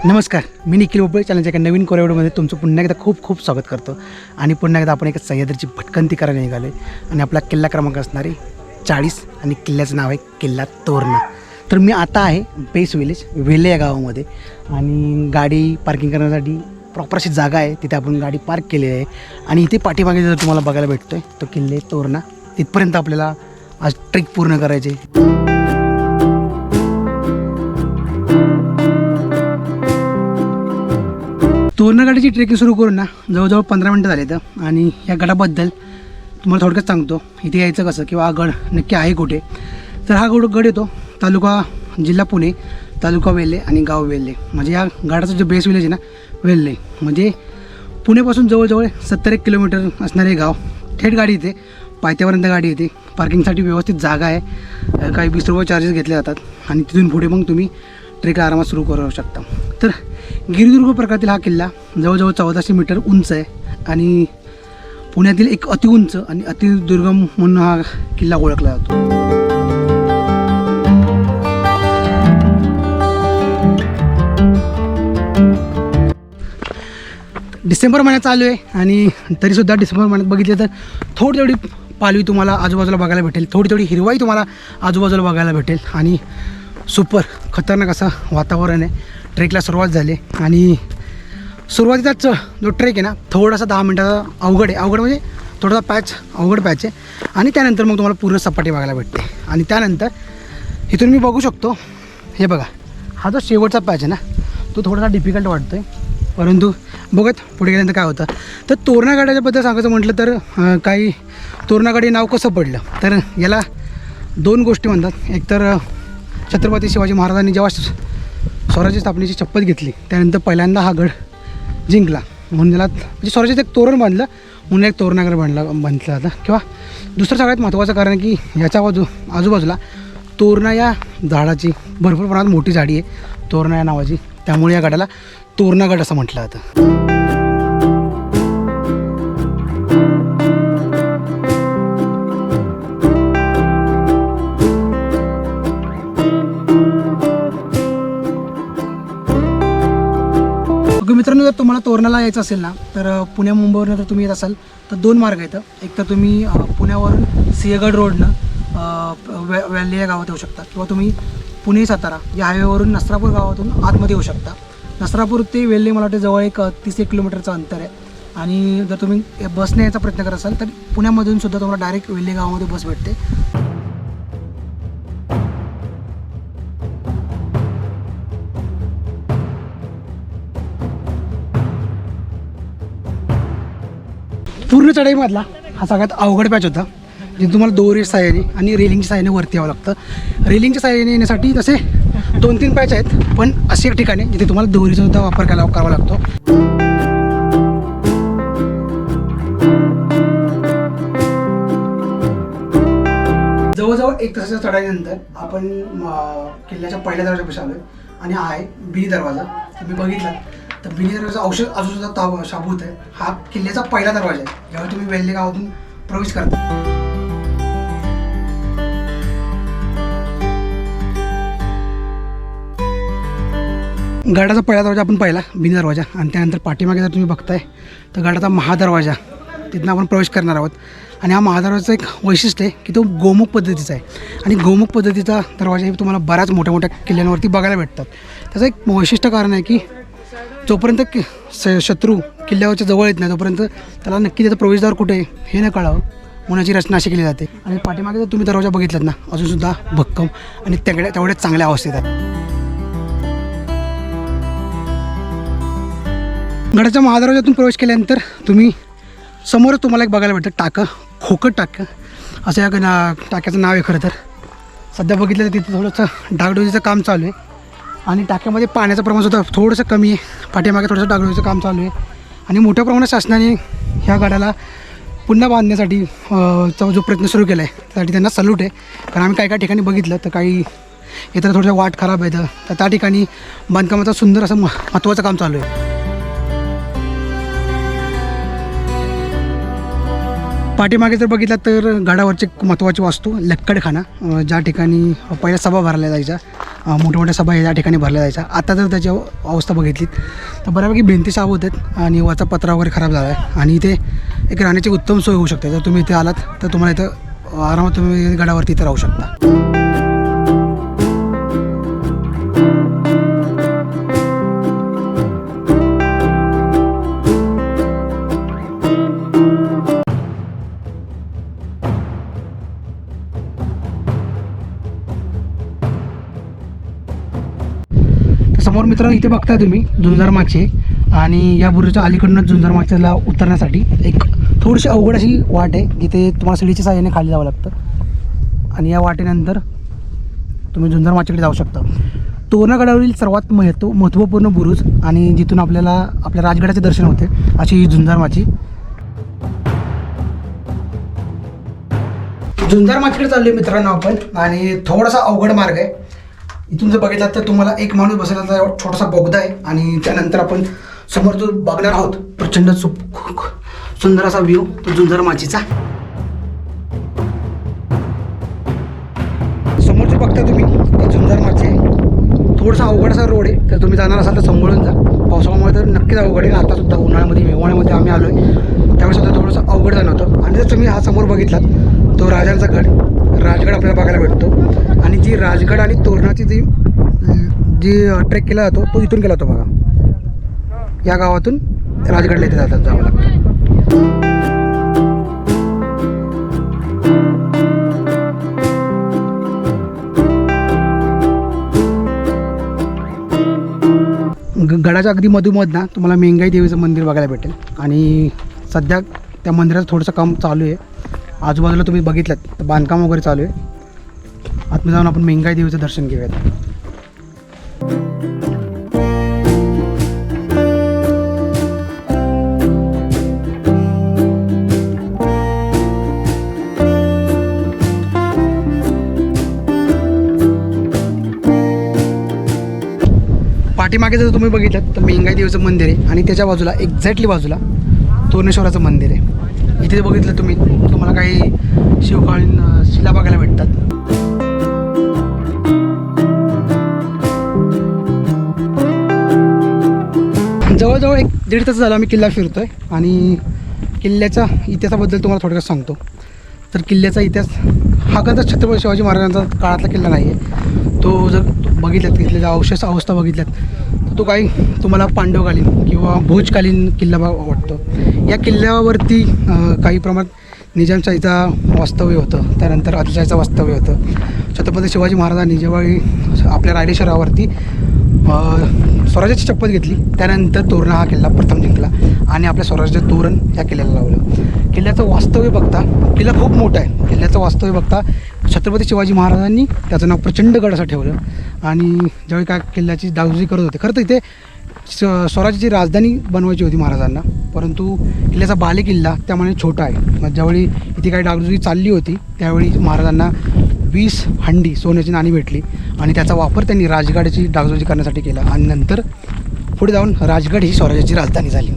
नमस्कार, मी निखिल बोबळे चॅनलच्या एका नवीन कोरेवडमध्ये तुमचं पुन्हा एकदा खूप खूप स्वागत करतो. आणि पुन्हा एकदा आपण एक सह्याद्रीची भटकंती करायला निघालो आहे. आणि आपला किल्ला क्रमांक असणारे 40 आणि किल्ल्याचं नाव आहे किल्ला तोरणा. तर मी आता आहे बेस विलेज वेल्हे या गावामध्ये. आणि गाडी पार्किंग करण्यासाठी प्रॉपर अशी जागा आहे, तिथे आपण गाडी पार्क केलेली आहे. आणि इथे पाठीमागे जर तुम्हाला बघायला भेटतो आहे तो किल्ले तोरणा. तिथपर्यंत आपल्याला आज ट्रेक पूर्ण करायचे. तोरणा गाडीची ट्रेकिंग सुरू करून ना जवळजवळ 15 मिनटं झाले तर. आणि या गडाबद्दल तुम्हाला थोडक्यात सांगतो, इथे यायचं कसं किंवा हा गड नक्की आहे कुठे. तर हा गड येतो तालुका जिल्हा पुणे, तालुका वेल्हे आणि गाव वेल्हे. म्हणजे या गडाचं जे बेस विलेज आहे ना वेल्हे, म्हणजे पुण्यापासून जवळजवळ 70 किलोमीटर असणारे गाव. थेट गाडी येते, पायथ्यापर्यंत गाडी येते. पार्किंगसाठी व्यवस्थित जागा आहे, काही 20 रुपये चार्जेस घेतले जातात. आणि तिथून पुढे मग तुम्ही ट्रेकला आरामात सुरू करू शकता. तर गिरिदुर्ग प्रकारातील हा किल्ला जवळजवळ 1400 मीटर उंच आहे. आणि पुण्यातील एक अतिउंच आणि अतिदुर्गम म्हणून हा किल्ला ओळखला जातो. डिसेंबर महिन्यात चालू आहे आणि तरीसुद्धा डिसेंबर महिन्यात बघितलं तर थोडी थोडी पालवी तुम्हाला आजूबाजूला बघायला भेटेल, थोडी थोडी हिरवाई तुम्हाला आजूबाजूला बघायला भेटेल. आणि सुपर खतरनाक असं वातावरण आहे. ट्रेकला सुरुवात झाली आणि सुरुवातीचाच जो ट्रेक आहे ना थोडासा 10 मिनटाचा अवघड म्हणजे थोडासा अवघड पॅच आहे. आणि त्यानंतर मग तुम्हाला पूर्ण सपाटी बघायला भेटते. आणि त्यानंतर इथून मी बघू शकतो, हे बघा, हा जो शेवटचा पॅच आहे ना तो थोडासा डिफिकल्ट वाटतो आहे. परंतु बघत पुढे गेल्यानंतर काय होतं. तर तोरणा गाड्याच्याबद्दल सांगायचं म्हटलं तर काही तोरणा गाडी नाव कसं पडलं तर याला 2 गोष्टी म्हणतात. एकतर छत्रपती शिवाजी महाराजांनी जेव्हा स्वराज्य स्थापनेची शपथ घेतली त्यानंतर पहिल्यांदा हा गड जिंकला म्हणून याला म्हणजे स्वराज्याचं एक तोरण बांधलं म्हणून एक तोरणागड बांधलं जातं. किंवा दुसरं सगळ्यात महत्त्वाचं कारण की याच्या आजूबाजूला तोरणा या झाडाची भरपूर प्रमाणात मोठी झाडी आहे तोरणा या नावाची, त्यामुळे या गडाला तोरणागड असं म्हटलं जातं. मित्रांनो, जर तुम्हाला तोरणाला यायचं असेल ना तर पुण्या मुंबईवरून जर तुम्ही येत असाल तर 2 मार्ग आहेत. एक तर तुम्ही पुण्यावरून सिंहगड रोडनं वेल्हे या गावात येऊ शकता, किंवा तुम्ही पुणे सातारा या हायवेवरून नसरापूर गावातून आतमध्ये येऊ शकता. नसरापूर ते वेल्हे मला वाटतं जवळ एक 30 किलोमीटरचं अंतर आहे. आणि जर तुम्ही बसने यायचा प्रयत्न करत असाल तर पुण्यामधून सुद्धा तुम्हाला डायरेक्ट वेल्हे गावामध्ये बस भेटते. पूर्ण चढाईमधला हा सगळ्यात अवघड पॅच होता, जिथे तुम्हाला दोरी साहाय्याने आणि रेलिंगच्या साहाय्याने वरती यावं लागतं. रेलिंगच्या साहाय्याने येण्यासाठी तसे 2-3 पॅच आहेत, पण असे एक ठिकाणी जिथे तुम्हाला दोरीचा सुद्धा वापर करावा लागतो. जवळजवळ 1 तासाच्या चढाईनंतर आपण किल्ल्याच्या पहिल्या दरवाजापाशी आलो आहे. आणि हा आहे बिनी दरवाजा. तुम्ही बघितला तर बिनी दरवाजा औषध अजून सुद्धा शाबूत आहे. हा किल्ल्याचा पहिला दरवाजा आहे जेव्हा तुम्ही वेल्हे गावातून प्रवेश करता. गडाचा पहिला दरवाजा आपण पाहिला बिनी दरवाजा. आणि त्यानंतर पाठीमागे जर तुम्ही बघताय तर गडाचा महादरवाजा, तिथनं आपण प्रवेश करणार आहोत. आणि हा महादरवाजाचं एक वैशिष्ट्य आहे की तो गोमुख पद्धतीचा आहे. आणि गोमुख पद्धतीचा दरवाजा हे तुम्हाला बऱ्याच मोठ्या मोठ्या किल्ल्यांवरती बघायला भेटतात. त्याचं एक वैशिष्ट्य कारण आहे की जोपर्यंत शत्रू किल्ल्यावरच्या जवळ येत नाही तोपर्यंत त्याला नक्की त्याचा प्रवेशद्वार कुठे आहे हे न कळावं म्हणून याची रचना अशी केली जाते. आणि पाठीमागे जर तुम्ही दरवाजा बघितलात ना अजूनसुद्धा भक्कम आणि तेवढ्याच चांगल्या अवस्थेत आहे. गडाच्या महादरवाजातून प्रवेश केल्यानंतर तुम्ही समोरच तुम्हाला एक बघायला भेटतं टाकं, खोकट टाकं असं या टाक्याचं नाव आहे. खरं तर सध्या बघितलं तर तिथे थोडंसं डागडुजीचं काम चालू आहे. आणि टाक्यामध्ये पाण्याचं प्रमाणसुद्धा थोडंसं कमी आहे. पाठीमागे थोडंसं डागडुजीचं काम चालू आहे. आणि मोठ्या प्रमाणात शासनाने ह्या गडाला पुन्हा बांधण्यासाठी जो प्रयत्न सुरू केला आहे त्यासाठी त्यांना सल्यूट आहे. कारण आम्ही काही ठिकाणी बघितलं तर काही येताना थोडंसं वाट खराब येतं, तर त्या ठिकाणी बांधकामाचं सुंदर असं महत्त्वाचं काम चालू आहे. पाठीमागे जर बघितलं तर गडावरची महत्त्वाची वास्तू लक्कडखाना, ज्या ठिकाणी पहिल्या सभा भरल्या जायच्या मोठ्या मोठ्या सभा या ठिकाणी भरल्या जायच्या. आता जर त्याची अवस्था बघितली तर बऱ्यापैकी भिंती साफ होतात आणि वरचा पत्रा वगैरे खराब झाला आहे. आणि इथे एक राहण्याची उत्तम सोय होऊ शकते. जर तुम्ही इथे आलात तर तुम्हाला इथं आरामात तुम्ही गडावरती इथं राहू शकता. समोर मित्रांनो इथे बघताय तुम्ही झुंजार माचे आणि या बुरुजाच्या अलीकडून झुंजार माचेला उतरण्यासाठी एक थोडीशी अवघड अशी वाट आहे जिथे तुम्हाला सीडीच्या साहाय्याने खाली जावं लागतं. आणि या वाटेनंतर तुम्ही झुंजार माचेकडे जाऊ शकता. तोरणागडावरील सर्वात महत्त्वपूर्ण बुरुज आणि जिथून आपल्याला आपल्या राजगडाचे दर्शन होते अशी ही झुंजार माची. झुंजार माचेकडे चाललोय मित्रांनो आपण आणि थोडासा अवघड मार्ग आहे. इथून जर बघितलात तर तुम्हाला एक माणूस बसण्याचा छोटासा बोगदा आहे आणि त्यानंतर आपण समोर जो बघणार आहोत प्रचंड सुंदर असा व्ह्यू तो झुंजार माचीचा. समोर जो बघता तुम्ही तो झुंजार माची आहे. थोडासा अवघड असा रोड आहे. तर तुम्ही जाणार असाल तर सांभाळून जा. पावसाळ्यामुळे तर नक्कीच अवघड आहे. आतासुद्धा उन्हाळ्यामध्ये हिवाळ्यामध्ये आम्ही आलो आहे त्यावेळेस सुद्धा थोडंसं अवघड जाणवतं. आणि जर तुम्ही हा समोर बघितलात तो राजांचा गड राजगड आपल्याला बघायला भेटतो. आणि जी राजगड आणि तोरणाची जी ट्रेक केला जातो तो इथून केला जातो बघा. या गावातून राजगडला इथे जावं लागतं. गडाच्या अगदी मधोमध ना तुम्हाला मेंगाई देवीचं मंदिर बघायला भेटेल. आणि सध्या त्या मंदिराचं थोडंसं काम चालू आहे. आजूबाजूला तुम्ही बघितलं तर बांधकाम वगैरे चालू आहे. आतमध्ये जाऊन आपण मेंगाई देवीचं दर्शन घेऊयात. पाठीमागे जर तुम्ही बघितलं तर मेंगाई देवीचं मंदिर आहे आणि त्याच्या बाजूला एक्झॅक्टली बाजूला तोरणेश्वराचं मंदिर आहे. इथे बघितलं तुम्हाला काही शिवकालीन शिला बघायला भेटतात. जवळजवळ 1-1.5 तास झाला आम्ही किल्ला फिरतोय आणि किल्ल्याच्या इतिहासाबद्दल तुम्हाला थोडक्यात सांगतो. तर किल्ल्याचा इतिहास हा कसा छत्रपती शिवाजी महाराजांचा काळातला किल्ला नाही आहे. तो जर बघितल्यात तिथल्या अवशेष अवस्था बघितल्यात तर तो काही तुम्हाला पांडवकालीन किंवा भोजकालीन किल्ला वाटतो. या किल्ल्यावरती काही प्रमाणात निजामशाहीचा वास्तव्य होतं. त्यानंतर आदिलशाहीचं वास्तव्य होतं. छत्रपती शिवाजी महाराजांनी जेव्हा आपल्या रायरी शहरावरती स्वराज्याची शपथ घेतली त्यानंतर तोरणा हा किल्ला प्रथम जिंकला आणि आपल्या स्वराज्याचं तोरण या किल्ल्याला लावलं. किल्ल्याचं वास्तव्य बघता किल्ला खूप मोठा आहे. किल्ल्याचं वास्तव्य बघता छत्रपती शिवाजी महाराजांनी त्याचं नाव प्रचंडगड असं ठेवलं. आणि ज्यावेळी काय किल्ल्याची डागडुजी करत होते खरं तर इथे स्वराज्याची राजधानी बनवायची होती महाराजांना. परंतु किल्ल्याचा बालेकिल्ला त्यामुळे छोटा आहे. मग ज्यावेळी इथे काही डागडुजी चालली होती त्यावेळी महाराजांना 20 हंडी सोन्याची नाणी भेटली आणि त्याचा वापर त्यांनी राजगडाची डागडुजी करण्यासाठी केला. आणि नंतर पुढे जाऊन राजगड ही स्वराज्याची राजधानी झाली.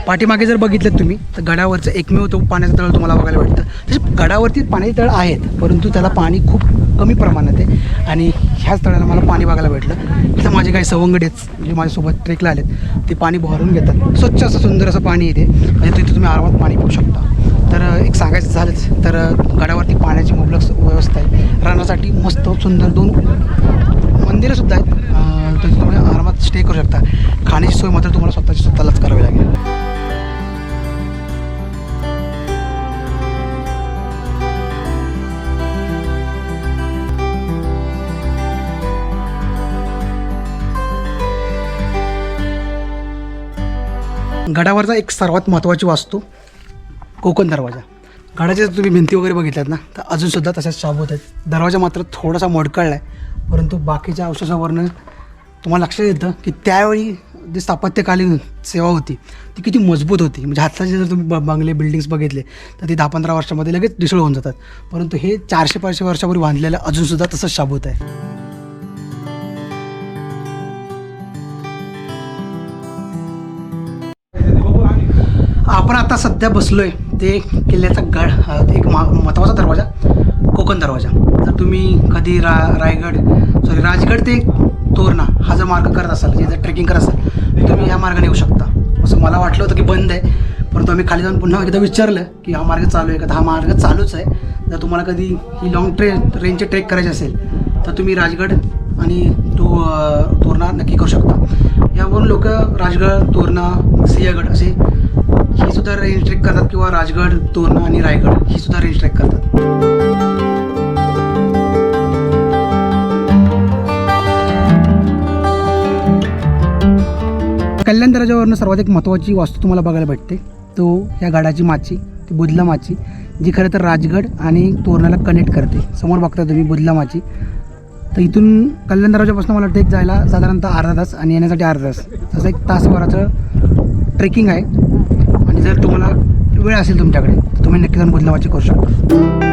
पाठीमागे जर बघितलं तुम्ही तर गडावरचं एकमेव तो पाण्याचं तळ तुम्हाला बघायला भेटतं. तसे गडावरती पाण्याचे तळ आहेत परंतु त्याला पाणी खूप कमी प्रमाणात आहे. आणि ह्याच तळ्याला मला पाणी बघायला भेटलं. इथं माझे काही सवंगडेच म्हणजे माझ्यासोबत ट्रेकला आलेत ते पाणी भरून घेतात. स्वच्छ असं सुंदर असं पाणी येते म्हणजे तिथे तुम्ही आरामात पाणी पिऊ शकता. तर एक सांगायचं झालंच तर गडावरती पाण्याची मुबलक व्यवस्था आहे. राहण्यासाठी मस्त सुंदर 2 मंदिरंसुद्धा आहेत. तर तुम्ही आरामात स्टे करू शकता. खाण्याची सोय मात्र तुम्हाला स्वतःलाच करावी लागेल. गडावरचा एक सर्वात महत्त्वाची वास्तू कोकण दरवाजा. गडाच्या जर तुम्ही भिंती वगैरे बघितल्यात ना तर अजूनसुद्धा तशाच शाबूत आहेत. दरवाजा मात्र थोडासा मोडकळला आहे परंतु बाकीच्या अवशेषावरनं तुम्हाला लक्षात येतं की त्यावेळी जी स्थापत्यकालीन सेवा होती ती किती मजबूत होती. म्हणजे हाताचे जर तुम्ही बंगले बिल्डिंग्स बघितले तर ते 10-15 वर्षामध्ये लगेच डिसळ होऊन जातात. परंतु हे 400-500 वर्षापूर्वी बांधलेलं अजूनसुद्धा तसंच शाबूत आहे. आपण आता आता सध्या बसलो आहे ते किल्ल्याचा एक महत्त्वाचा दरवाजा, कोकण दरवाजा. जर तुम्ही कधी राजगड ते तोरणा हा जर मार्ग करत असाल, जे जर ट्रेकिंग करत असाल तर तुम्ही या मार्गाने येऊ शकता. असं मला वाटलं होतं की बंद आहे, परंतु आम्ही खाली जाऊन पुन्हा एकदा विचारलं की हा मार्ग चालू आहे का. हा मार्ग चालूच आहे. जर तुम्हाला कधी ही लॉंग रेंजचे ट्रेक करायचे असेल तर तुम्ही राजगड आणि तोरणा नक्की करू शकता. यावरून लोक राजगड, तोरणा, सिंहगड असे ही सुद्धा रेंज ट्रेक करतात, किंवा राजगड, तोरणा आणि रायगड ही सुद्धा रेंज ट्रेक करतात. कल्याण दरवाजावरनं सर्वात एक महत्त्वाची वास्तू तुम्हाला बघायला भेटते, तो या गडाची माची, ती बुधला माची, जी खरं तर राजगड आणि तोरणाला कनेक्ट करते. समोर बघता तुम्ही बुधला माची. तर इथून कल्याण दरवाजापासून मला वाटतं एक जायला साधारणतः अर्धा तास आणि येण्यासाठी अर्धा तास, तसं एक तासभराचं ट्रेकिंग आहे. आणि जर तुम्हाला वेळ असेल तुमच्याकडे तर तुम्ही नक्की जाऊन बुधला माची करू शकता.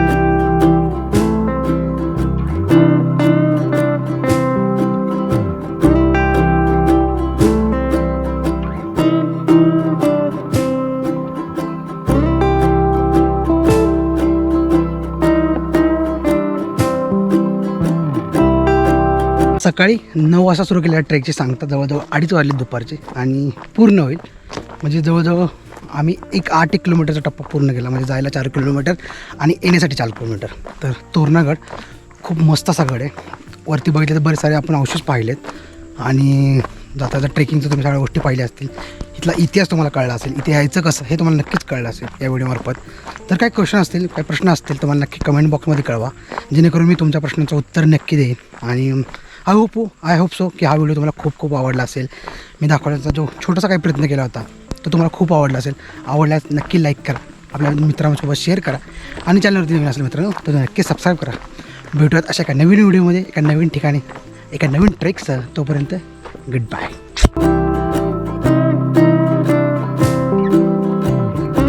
सकाळी 9 वाजता सुरू केलेल्या ट्रेकची सांगता जवळजवळ 2:30 वाजले दुपारचे, आणि पूर्ण होईल म्हणजे जवळजवळ आम्ही 8 किलोमीटरचा टप्पा पूर्ण केला. म्हणजे जायला 4 किलोमीटर आणि येण्यासाठी 4 किलोमीटर. तर तोरणागड खूप मस्त असा गड आहे. वरती बघितले तर बरेच सारे आपण अवशेष पाहिलेत, आणि जाता ट्रेकिंगचं तुम्ही सगळ्या गोष्टी पाहिल्या असतील. इथला इतिहास तुम्हाला कळला असेल, इथे यायचं कसं हे तुम्हाला नक्कीच कळलं असेल या व्हिडिओमार्फत. तर काही क्वेश्चन असतील, काही प्रश्न असतील तर मला नक्की कमेंट बॉक्समध्ये कळवा, जेणेकरून मी तुमच्या प्रश्नाचं उत्तर नक्की देईन. आणि आय होप सो की हा व्हिडिओ तुम्हाला खूप खूप आवडला असेल. मी दाखवण्याचा जो छोटासा काही प्रयत्न केला होता तो तुम्हाला खूप आवडला असेल. आवडल्यास नक्की लाईक करा, आपल्या मित्रांसोबत शेअर करा, आणि चॅनलवरती नवीन असेल मित्रांनो तर नक्की सबस्क्राईब करा. भेटूयात अशा एका नवीन व्हिडिओमध्ये, एका नवीन ठिकाणी, एका नवीन ट्रेकसह. तोपर्यंत गुड बाय.